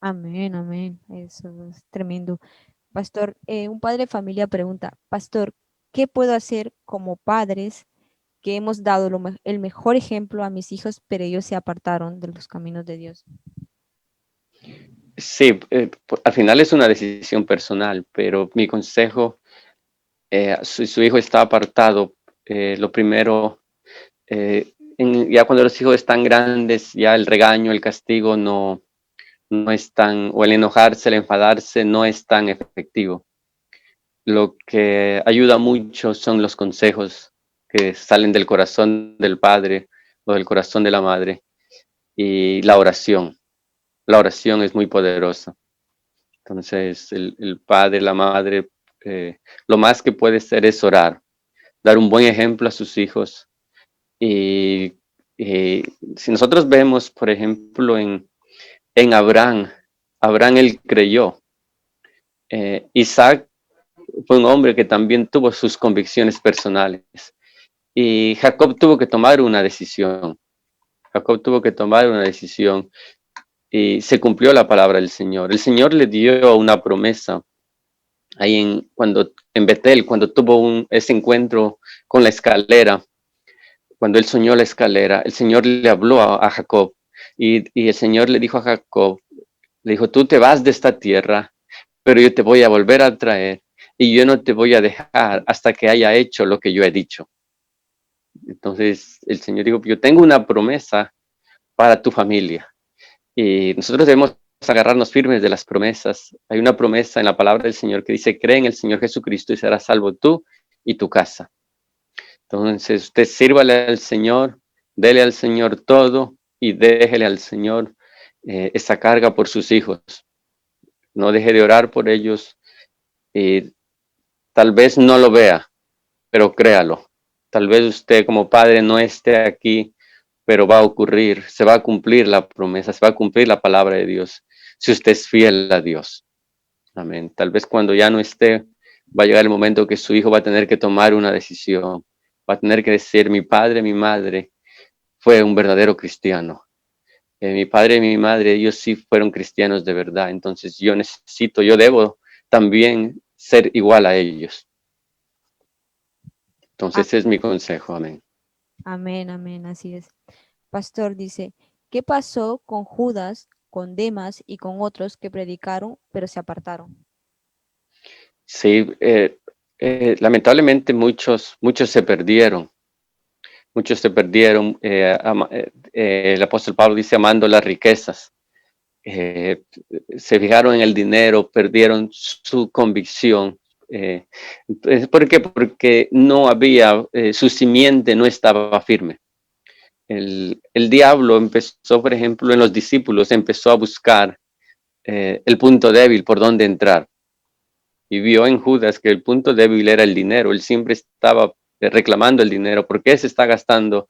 Amén, amén. Eso es tremendo. Pastor, un padre de familia pregunta, Pastor, ¿qué puedo hacer como padres que hemos dado el mejor ejemplo a mis hijos, pero ellos se apartaron de los caminos de Dios? Sí, al final es una decisión personal, pero mi consejo, si su hijo está apartado, lo primero, ya cuando los hijos están grandes, ya el regaño, el castigo no es tan, o el enojarse, el enfadarse no es tan efectivo. Lo que ayuda mucho son los consejos que salen del corazón del padre o del corazón de la madre y la oración. La oración es muy poderosa. Entonces, el padre, la madre, lo más que puede ser es orar, dar un buen ejemplo a sus hijos y Si nosotros vemos, por ejemplo, en Abraham, Abraham él creyó. Isaac fue un hombre que también tuvo sus convicciones personales. Y Jacob tuvo que tomar una decisión. Jacob tuvo que tomar una decisión y se cumplió la palabra del Señor. El Señor le dio una promesa ahí en Betel, cuando tuvo ese encuentro con la escalera. Cuando él soñó la escalera, el Señor le habló a Jacob y el Señor le dijo a Jacob, le dijo, tú te vas de esta tierra, pero yo te voy a volver a traer y yo no te voy a dejar hasta que haya hecho lo que yo he dicho. Entonces el Señor dijo, yo tengo una promesa para tu familia y nosotros debemos agarrarnos firmes de las promesas. Hay una promesa en la palabra del Señor que dice, cree en el Señor Jesucristo y serás salvo tú y tu casa. Entonces usted sírvale al Señor, dele al Señor todo y déjele al Señor esa carga por sus hijos. No deje de orar por ellos. Tal vez no lo vea, pero créalo. Tal vez usted como padre no esté aquí, pero va a ocurrir, se va a cumplir la promesa, se va a cumplir la palabra de Dios, si usted es fiel a Dios. Amén. Tal vez cuando ya no esté, va a llegar el momento que su hijo va a tener que tomar una decisión, va a tener que decir, mi padre, mi madre fue un verdadero cristiano. Mi padre y mi madre, ellos sí fueron cristianos de verdad, entonces yo debo también ser igual a ellos. Entonces ese es mi consejo, amén. Amén, amén, así es. Pastor dice, ¿qué pasó con Judas, con Demas y con otros que predicaron, pero se apartaron? Sí, lamentablemente muchos se perdieron. Muchos se perdieron. El apóstol Pablo dice, amando las riquezas. Se fijaron en el dinero, perdieron su convicción. ¿Por qué? Porque no había, su simiente no estaba firme. El diablo empezó, por ejemplo, en los discípulos, empezó a buscar el punto débil por donde entrar. Y vio en Judas que el punto débil era el dinero. Él siempre estaba reclamando el dinero. ¿Por qué se está gastando?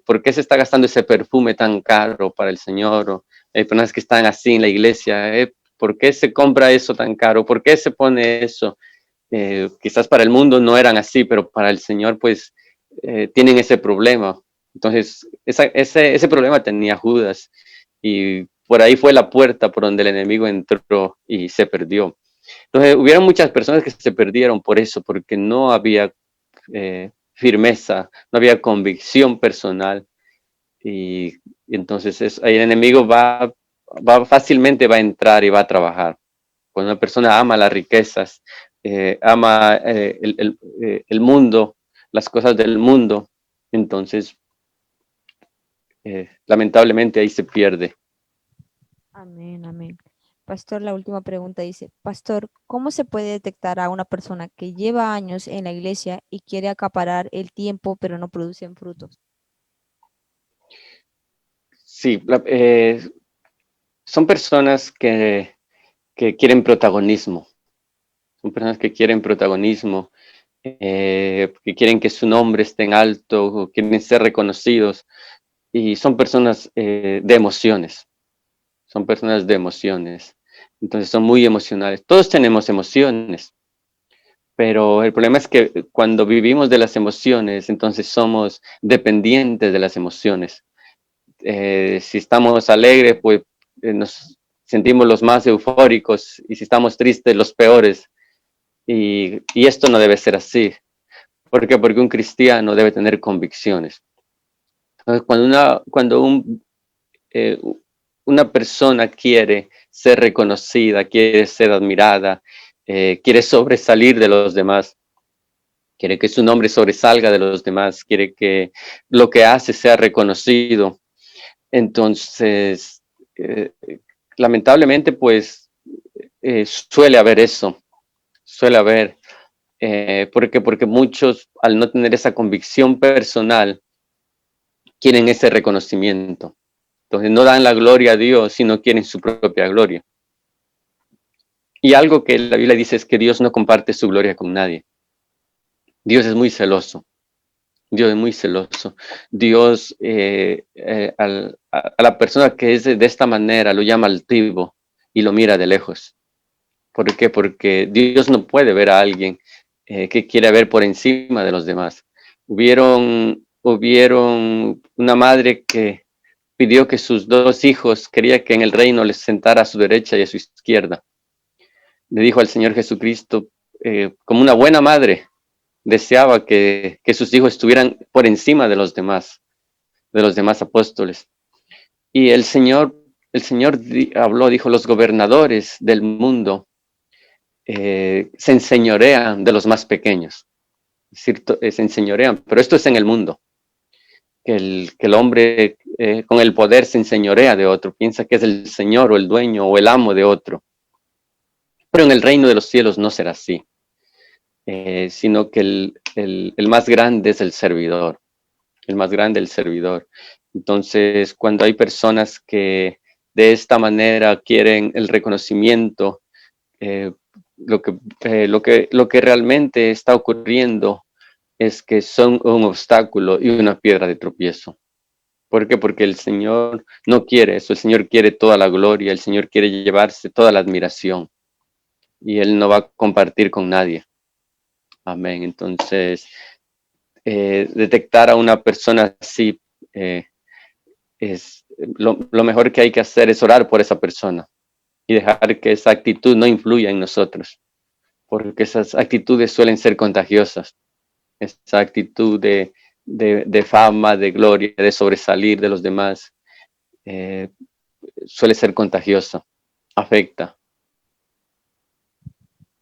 ¿Por qué se está gastando ese perfume tan caro para el Señor? O hay personas que están así en la iglesia. ¿Por qué se compra eso tan caro? ¿Por qué se pone eso? Quizás para el mundo no eran así, pero para el Señor pues tienen ese problema. Entonces ese problema tenía Judas y por ahí fue la puerta por donde el enemigo entró y se perdió. Entonces hubieron muchas personas que se perdieron por eso, porque no había firmeza, no había convicción personal y entonces ahí el enemigo fácilmente va a entrar y va a trabajar. Cuando una persona ama las riquezas, ama el mundo, las cosas del mundo, entonces lamentablemente ahí se pierde. Amén, amén. Pastor, la última pregunta dice, Pastor, ¿cómo se puede detectar a una persona que lleva años en la iglesia y quiere acaparar el tiempo, pero no producen frutos? Sí, son personas que quieren protagonismo. Son personas que quieren protagonismo, que quieren que su nombre esté en alto, quieren ser reconocidos. Y son personas de emociones. Son personas de emociones. Entonces son muy emocionales. Todos tenemos emociones. Pero el problema es que cuando vivimos de las emociones, entonces somos dependientes de las emociones. Si estamos alegres, pues nos sentimos los más eufóricos y si estamos tristes, los peores. Y esto no debe ser así. ¿Por qué? Porque un cristiano debe tener convicciones. Entonces, cuando una persona quiere ser reconocida, quiere ser admirada, quiere sobresalir de los demás, quiere que su nombre sobresalga de los demás, quiere que lo que hace sea reconocido. Entonces, lamentablemente, pues suele haber eso, suele haber, porque muchos, al no tener esa convicción personal, quieren ese reconocimiento. Entonces, no dan la gloria a Dios, sino quieren su propia gloria. Y algo que la Biblia dice es que Dios no comparte su gloria con nadie. Dios es muy celoso. Dios es muy celoso. Dios a la persona que es de esta manera lo llama altivo y lo mira de lejos. ¿Por qué? Porque Dios no puede ver a alguien que quiere ver por encima de los demás. Hubieron una madre que pidió que sus 2 hijos, quería que en el reino les sentara a su derecha y a su izquierda. Le dijo al Señor Jesucristo, como una buena madre, deseaba que sus hijos estuvieran por encima de los demás apóstoles. Y el Señor habló, dijo, los gobernadores del mundo se enseñorean de los más pequeños. Es decir, se enseñorean, pero esto es en el mundo. Que el hombre con el poder se enseñorea de otro, piensa que es el señor o el dueño o el amo de otro. Pero en el reino de los cielos no será así, sino que el más grande es el servidor, el más grande el servidor. Entonces, cuando hay personas que de esta manera quieren el reconocimiento, lo que realmente está ocurriendo es que son un obstáculo y una piedra de tropiezo. ¿Por qué? Porque el Señor no quiere eso, el Señor quiere toda la gloria, el Señor quiere llevarse toda la admiración y Él no va a compartir con nadie. Amén. Entonces, detectar a una persona así es lo mejor que hay que hacer es orar por esa persona y dejar que esa actitud no influya en nosotros, porque esas actitudes suelen ser contagiosas. Esa actitud de fama, de gloria, de sobresalir de los demás, suele ser contagiosa, afecta.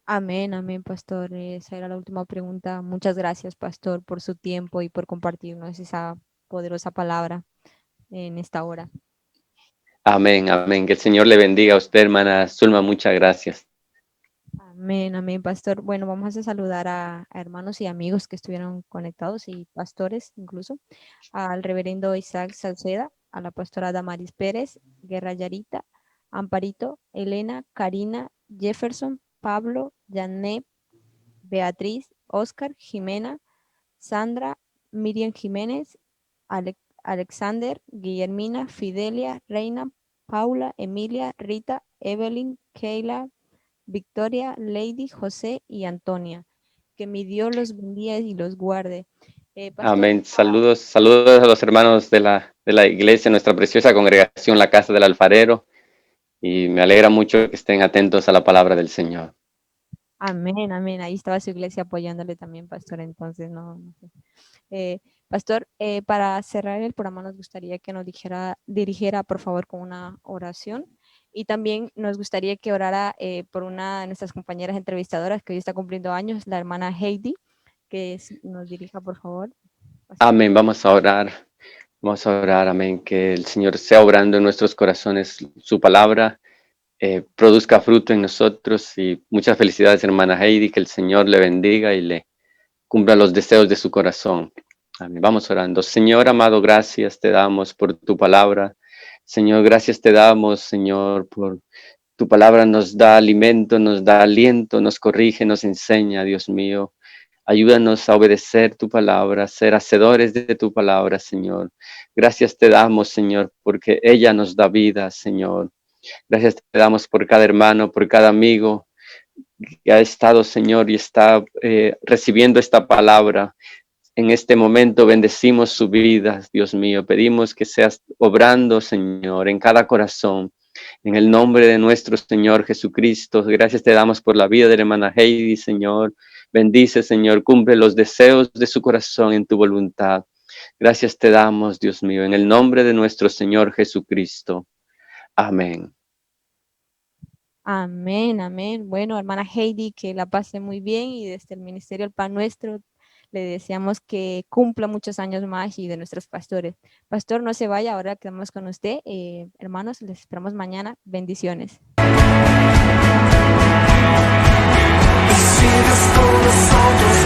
Amén, amén, pastor. Esa era la última pregunta. Muchas gracias, pastor, por su tiempo y por compartirnos esa poderosa palabra en esta hora. Amén, amén. Que el Señor le bendiga a usted, hermana Zulma. Muchas gracias. Amén, amén, pastor. Bueno, vamos a saludar a hermanos y amigos que estuvieron conectados y pastores incluso. Al reverendo Isaac Salceda, a la pastora Damaris Pérez, Guerra Yarita, Amparito, Elena, Karina, Jefferson, Pablo, Janet, Beatriz, Oscar, Jimena, Sandra, Miriam Jiménez, Alexander, Guillermina, Fidelia, Reina, Paula, Emilia, Rita, Evelyn, Keila, Victoria, Lady, José y Antonia. Que mi Dios los bendiga y los guarde. Pastor, amén. Saludos a los hermanos de la iglesia, nuestra preciosa congregación, la Casa del Alfarero. Y me alegra mucho que estén atentos a la palabra del Señor. Amén, amén. Ahí estaba su iglesia apoyándole también, pastor. Entonces, no sé. Pastor, para cerrar el programa nos gustaría que nos dirigiera, por favor, con una oración. Y también nos gustaría que orara por una de nuestras compañeras entrevistadoras que hoy está cumpliendo años, la hermana Heidi, que nos dirija, por favor. Pastor. Amén. Vamos a orar, amén. Que el Señor sea obrando en nuestros corazones su palabra. Produzca fruto en nosotros y muchas felicidades, hermana Heidi, que el Señor le bendiga y le cumpla los deseos de su corazón. Amén. Vamos orando. Señor amado, gracias te damos por tu palabra. Señor, gracias te damos, Señor, por tu palabra nos da alimento, nos da aliento, nos corrige, nos enseña, Dios mío. Ayúdanos a obedecer tu palabra, a ser hacedores de tu palabra, Señor. Gracias te damos, Señor, porque ella nos da vida, Señor. Gracias te damos por cada hermano, por cada amigo que ha estado, Señor, y está recibiendo esta palabra. En este momento bendecimos su vida, Dios mío. Pedimos que seas obrando, Señor, en cada corazón. En el nombre de nuestro Señor Jesucristo, gracias te damos por la vida de la hermana Heidi, Señor. Bendice, Señor, cumple los deseos de su corazón en tu voluntad. Gracias te damos, Dios mío, en el nombre de nuestro Señor Jesucristo. Amén. Amén, amén. Bueno, hermana Heidi, que la pase muy bien y desde el Ministerio El Pan Nuestro le deseamos que cumpla muchos años más y de nuestros pastores. Pastor, no se vaya, ahora quedamos con usted. Hermanos, les esperamos mañana. Bendiciones. Si con nosotros,